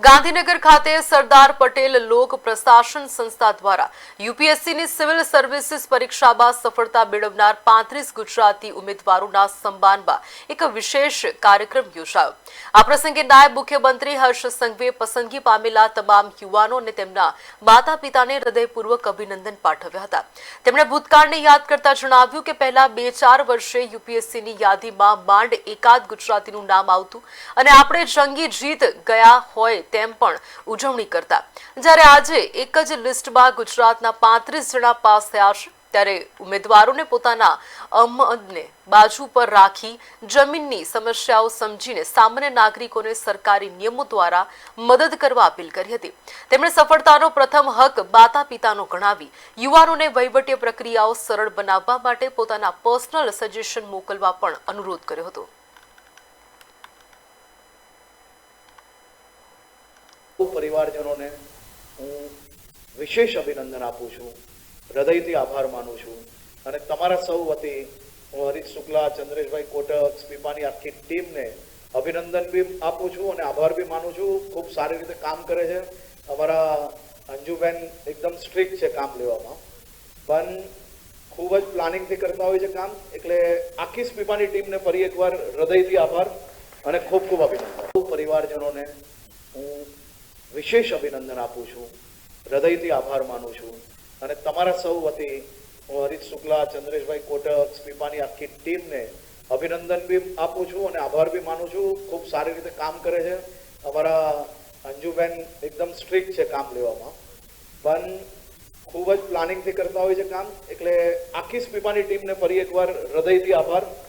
ગાંધીનગર ખાતે સરદાર પટેલ લોક પ્રશાસન સંસ્થા દ્વારા યુપીએસસીની સિવિલ સર્વિસીસ પરીક્ષામાં સફળતા મેળવનાર 35 ગુજરાતી ઉમેદવારોના સન્માનમાં એક વિશેષ કાર્યક્રમ યોજાયો। આ પ્રસંગે નાયબ મુખ્યમંત્રી હર્ષ સંઘવીએ પસંદગી પામેલા તમામ યુવાનો અને તેમના માતા પિતાને હૃદયપૂર્વક અભિનંદન પાઠવ્યા હતા। તેમણે ભૂતકાળને યાદ કરતા જણાવ્યું કે પહેલા 2-4 વર્ષે યુપીએસસીની યાદીમાં માંડ એકાદ ગુજરાતીનું નામ આવતું અને આપણે જંગી જીત ગયા હોય તેમ પણ ઉજવણી કરતા, જ્યારે આજે એક જ લિસ્ટમાં ગુજરાતના 35 જણા પાસ થયા છે। ત્યારે ઉમેદવારોને પોતાના અમદને બાજુ પર રાખી જમીનની સમસ્યાઓ સમજીને સામાન્ય નાગરિકોને સરકારી નિયમો દ્વારા મદદ કરવા અપીલ કરી હતી। તેમણે સફળતાનો પ્રથમ હક માતા પિતાનો ગણાવી યુવાનોને વહીવટી પ્રક્રિયાઓ સરળ બનાવવા માટે પોતાના પર્સનલ સજેશન મોકલવા પણ અનુરોધ કર્યો હતો। પરિવારજનોને હું વિશેષ અભિનંદન આપું છું, હૃદયથી આભાર માનું છું અને તમારા સૌ વતી હું હરીશ શુક્લા, ચંદ્રેશભાઈ કોટક, સ્પીપાની આખી ટીમને અભિનંદન બી આપું છું અને આભાર બી માનું છું। ખૂબ સારી રીતે કામ કરે છે અમારા અંજુબેન, એકદમ સ્ટ્રિક્ટ છે કામ લેવામાં, પણ ખૂબ જ પ્લાનિંગથી કરતા હોય છે કામ, એટલે આખી સ્પીપાની ટીમને ફરી એકવાર હૃદયથી આભાર અને ખૂબ ખૂબ અભિનંદન। પરિવારજનોને હું વિશેષ અભિનંદન આપું છું, હૃદયથી આભાર માનું છું અને તમારા સૌ વતી હું હરીશ શુક્લા, ચંદ્રેશભાઈ કોટક, સ્પીપાની આખી ટીમને અભિનંદન બી આપું છું અને આભાર બી માનું છું। ખૂબ સારી રીતે કામ કરે છે અમારા અંજુબેન, એકદમ સ્ટ્રિક્ટ છે કામ લેવામાં, પણ ખૂબ જ પ્લાનિંગથી કરતા હોય છે કામ, એટલે આખી સ્પીપાની ટીમને ફરી એકવાર હૃદયથી આભાર।